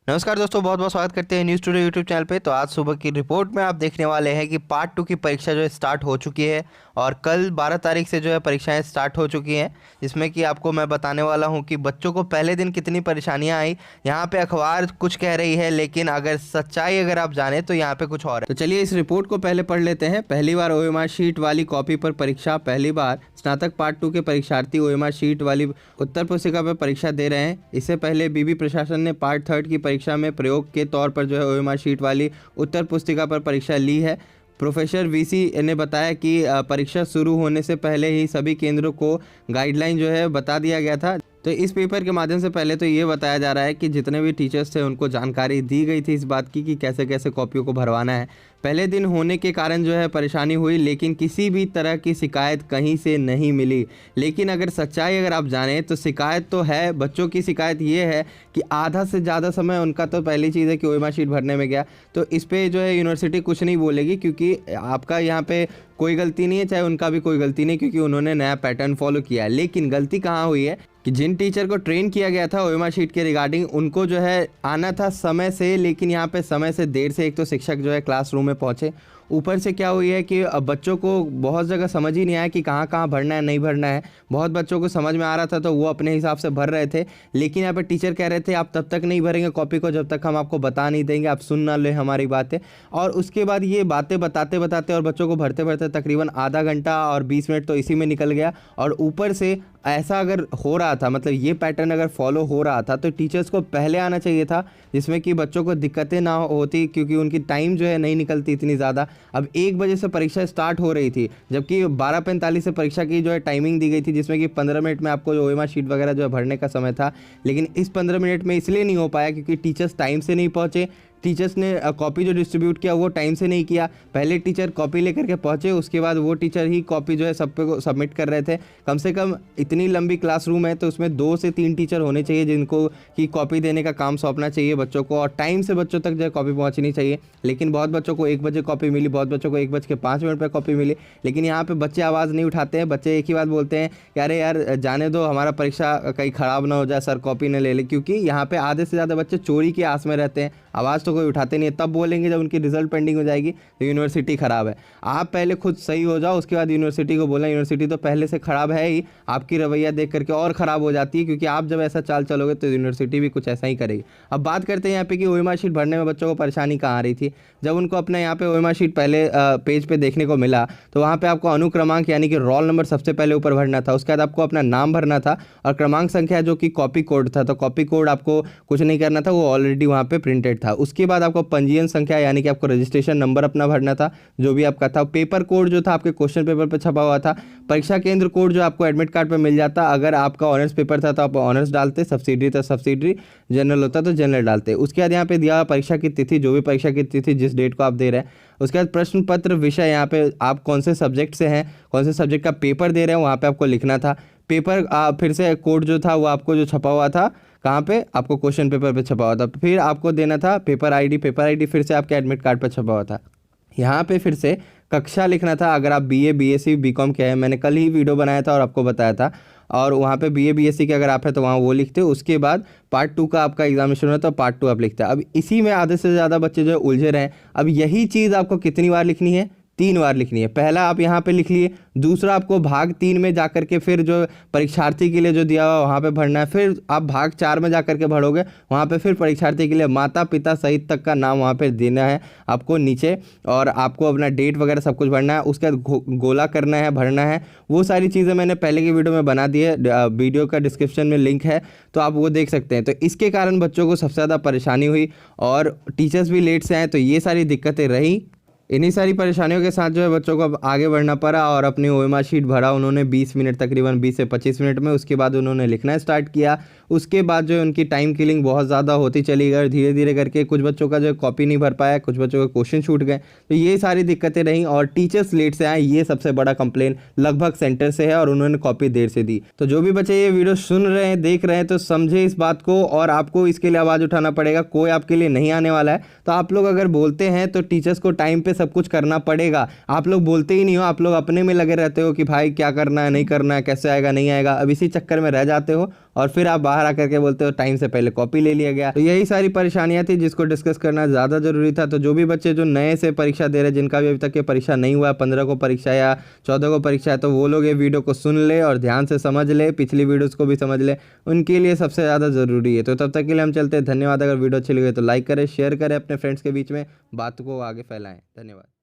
नमस्कार दोस्तों, बहुत बहुत स्वागत करते हैं न्यूज़ टुडे यूट्यूब चैनल पे। तो आज सुबह की रिपोर्ट में आप देखने वाले हैं कि पार्ट 2 की परीक्षा जो है स्टार्ट हो चुकी है और कल 12 तारीख से जो है परीक्षाएं स्टार्ट हो चुकी हैं, जिसमें कि आपको मैं बताने वाला हूं कि बच्चों को पहले दिन कितनी परेशानियां आई। यहां पे अखबार कुछ कह रही है, लेकिन अगर सच्चाई अगर आप जाने तो यहाँ पे कुछ और है। तो चलिए इस रिपोर्ट को पहले पढ़ लेते हैं। पहली बार ओएमआर शीट वाली कॉपी पर परीक्षा। पहली बार स्नातक पार्ट 2 के परीक्षार्थी ओएमआर शीट वाली उत्तर पुस्तिका पर परीक्षा दे रहे हैं। इससे पहले बीबी प्रशासन ने पार्ट 3 की परीक्षा में प्रयोग के तौर पर जो है ओएमआर शीट वाली उत्तर पुस्तिका पर परीक्षा ली है। प्रोफेसर वीसी ने बताया कि परीक्षा शुरू होने से पहले ही सभी केंद्रों को गाइडलाइन जो है बता दिया गया था। तो इस पेपर के माध्यम से पहले तो ये बताया जा रहा है कि जितने भी टीचर्स थे उनको जानकारी दी गई थी इस बात की कि कैसे कैसे कॉपियों को भरवाना है। पहले दिन होने के कारण जो है परेशानी हुई, लेकिन किसी भी तरह की शिकायत कहीं से नहीं मिली। लेकिन अगर सच्चाई अगर आप जानें तो शिकायत तो है। बच्चों की शिकायत ये है कि आधा से ज़्यादा समय उनका तो पहली चीज़ है कि ओएमआर शीट भरने में गया। तो इस पर जो है यूनिवर्सिटी कुछ नहीं बोलेगी, क्योंकि आपका यहाँ पे कोई गलती नहीं है, चाहे उनका भी कोई गलती नहीं, क्योंकि उन्होंने नया पैटर्न फॉलो किया है। लेकिन गलती कहाँ हुई है कि जिन टीचर को ट्रेन किया गया था ओएमआर शीट के रिगार्डिंग, उनको जो है आना था समय से, लेकिन यहाँ पे समय से देर से एक तो शिक्षक जो है क्लासरूम में पहुँचे। ऊपर से क्या हुई है कि अब बच्चों को बहुत जगह समझ ही नहीं आया कि कहाँ कहाँ भरना है, नहीं भरना है। बहुत बच्चों को समझ में आ रहा था तो वो अपने हिसाब से भर रहे थे, लेकिन यहाँ पे टीचर कह रहे थे आप तब तक नहीं भरेंगे कॉपी को जब तक हम आपको बता नहीं देंगे, आप सुन ना ले हमारी बातें। और उसके बाद ये बातें बताते बताते और बच्चों को भरते भरते तकरीबन आधा घंटा और 20 मिनट तो इसी में निकल गया। और ऊपर से ऐसा अगर हो रहा था, मतलब ये पैटर्न अगर फॉलो हो रहा था, तो टीचर्स को पहले आना चाहिए था, जिसमें कि बच्चों को दिक्कतें ना होती, क्योंकि उनकी टाइम जो है नहीं निकलती इतनी ज़्यादा। अब 1 बजे से परीक्षा स्टार्ट हो रही थी, जबकि 12:45 से परीक्षा की जो है टाइमिंग दी गई थी, जिसमें कि 15 मिनट में आपको जो ओएमआर शीट वगैरह जो है भरने का समय था। लेकिन इस 15 मिनट में इसलिए नहीं हो पाया क्योंकि टीचर्स टाइम से नहीं पहुँचे। टीचर्स ने कॉपी जो डिस्ट्रीब्यूट किया वो टाइम से नहीं किया। पहले टीचर कॉपी लेकर के पहुँचे, उसके बाद वो टीचर ही कॉपी जो है सब पे को सबमिट कर रहे थे। कम से कम इतनी लंबी क्लासरूम है तो उसमें 2 से 3 टीचर होने चाहिए जिनको की कॉपी देने का काम सौंपना चाहिए बच्चों को, और टाइम से बच्चों तक जो है कॉपी पहुँचनी चाहिए। लेकिन बहुत बच्चों को 1 बजे कॉपी मिली, बहुत बच्चों को 1:05 पर कॉपी मिली। लेकिन यहाँ पर बच्चे आवाज़ नहीं उठाते हैं। बच्चे एक ही बात बोलते हैं कि अरे यार जाने दो, हमारा परीक्षा कहीं ख़राब ना हो जाए, सर कॉपी न ले ले। क्योंकि यहाँ पर आधे से ज़्यादा बच्चे चोरी की आस में रहते हैं, आवाज़ तो कोई उठाते नहीं है। तब बोलेंगे जब उनकी रिजल्ट पेंडिंग हो जाएगी तो यूनिवर्सिटी ख़राब है। आप पहले खुद सही हो जाओ, उसके बाद यूनिवर्सिटी को बोलना। यूनिवर्सिटी तो पहले से ख़राब है ही, आपकी रवैया देख करके और ख़राब हो जाती है, क्योंकि आप जब ऐसा चाल चलोगे तो यूनिवर्सिटी भी कुछ ऐसा ही करेगी। अब बात करते हैं यहाँ पे कि ओएमआर शीट भरने में बच्चों को परेशानी कहाँ आ रही थी। जब उनको अपने यहाँ पे ओएमआर शीट पहले पेज पे देखने को मिला, तो वहाँ पे आपको अनुक्रमांक यानी कि रोल नंबर सबसे पहले ऊपर भरना था। उसके बाद आपको अपना नाम भरना था और क्रमांक संख्या जो कि कॉपी कोड था, तो कॉपी कोड आपको कुछ नहीं करना था, वो ऑलरेडी वहाँ पे प्रिंटेड था। उसके बाद आपको पंजीयन संख्या यानी कि आपको रजिस्ट्रेशन नंबर अपना भरना था, जो भी आपका था। पेपर कोड जो था आपके क्वेश्चन पेपर पे छपा हुआ था। परीक्षा केंद्र कोड जो आपको एडमिट कार्ड पे मिल जाता। अगर आपका ऑनर्स पेपर था तो आप ऑनर्स डालते, सब्सिडरी था सब्सिडरी, जनरल होता तो जनरल डालते। उसके बाद यहाँ पे दिया परीक्षा की तिथि, जो भी परीक्षा की तिथि जिस डेट को आप दे रहे हैं। उसके बाद प्रश्न पत्र विषय, यहाँ पे आप कौन से सब्जेक्ट से हैं, कौन से सब्जेक्ट का पेपर दे रहे हैं, वहाँ पे आपको लिखना था। पेपर फिर से कोड जो था वो आपको जो छपा हुआ था कहाँ पे, आपको क्वेश्चन पेपर पे छपा हुआ था। फिर आपको देना था पेपर आईडी, पेपर आईडी फिर से आपके एडमिट कार्ड पे छपा हुआ था। यहाँ पे फिर से कक्षा लिखना था। अगर आप बीए बीएससी बीकॉम के हैं, मैंने कल ही वीडियो बनाया था और आपको बताया था, और वहाँ पे बीए बीएससी के अगर आप है तो वहाँ वो लिखते हो। उसके बाद पार्ट 2 का आपका एग्जामिनेशन होता है तो पार्ट 2 आप लिखते हैं। अब इसी में आधे से ज़्यादा बच्चे जो है उलझे रहे हैं। अब यही चीज़ आपको कितनी बार लिखनी है, 3 बार लिखनी है। पहला आप यहाँ पे लिख लिए, दूसरा आपको भाग 3 में जाकर के फिर जो परीक्षार्थी के लिए जो दिया हुआ वहाँ पे भरना है। फिर आप भाग 4 में जाकर के भरोगे, वहाँ पे फिर परीक्षार्थी के लिए माता पिता सहित तक का नाम वहाँ पे देना है आपको नीचे, और आपको अपना डेट वगैरह सब कुछ भरना है। उसके बाद गोला करना है, भरना है। वो सारी चीज़ें मैंने पहले की वीडियो में बना दी है, वीडियो का डिस्क्रिप्शन में लिंक है, तो आप वो देख सकते हैं। तो इसके कारण बच्चों को सबसे ज़्यादा परेशानी हुई और टीचर्स भी लेट से आए, तो ये सारी दिक्कतें रही। इन्हीं सारी परेशानियों के साथ जो है बच्चों को अब आगे बढ़ना पड़ा और अपनी ओएमआर शीट भरा उन्होंने 20 मिनट, तकरीबन 20 से 25 मिनट में। उसके बाद उन्होंने लिखना स्टार्ट किया। उसके बाद जो है उनकी टाइम किलिंग बहुत ज़्यादा होती चली गई, धीरे धीरे करके कुछ बच्चों का जो है कॉपी नहीं भर पाया, कुछ बच्चों के क्वेश्चन छूट गए। तो ये सारी दिक्कतें रहीं और टीचर्स लेट से आए, ये सबसे बड़ा कंप्लेन लगभग सेंटर से है, और उन्होंने कॉपी देर से दी। तो जो भी बच्चे ये वीडियो सुन रहे हैं, देख रहे हैं, तो समझे इस बात को, और आपको इसके लिए आवाज़ उठाना पड़ेगा। कोई आपके लिए नहीं आने वाला है। तो आप लोग अगर बोलते हैं तो टीचर्स को टाइम पे सब कुछ करना पड़ेगा। आप लोग बोलते ही नहीं हो, आप लोग अपने में लगे रहते हो कि भाई क्या करना है, नहीं करना है, कैसे आएगा नहीं आएगा। अब इसी चक्कर में रह जाते हो और फिर आप बाहर आकर के बोलते हो टाइम से पहले कॉपी ले लिया गया। तो यही सारी परेशानियां थी जिसको डिस्कस करना ज़्यादा जरूरी था। तो जो भी बच्चे जो नए से परीक्षा दे रहे हैं, जिनका भी अभी तक ये परीक्षा नहीं हुआ, 15 को परीक्षा या 14 को परीक्षा है, तो वो लोग ये वीडियो को सुन ले और ध्यान से समझ ले, पिछली वीडियोज़ को भी समझ ले, उनके लिए सबसे ज़्यादा ज़रूरी है। तो तब तक के लिए हम चलते हैं। धन्यवाद। अगर वीडियो अच्छी लगे तो लाइक करें, शेयर करें अपने फ्रेंड्स के बीच में, बात को आगे फैलाएं। धन्यवाद।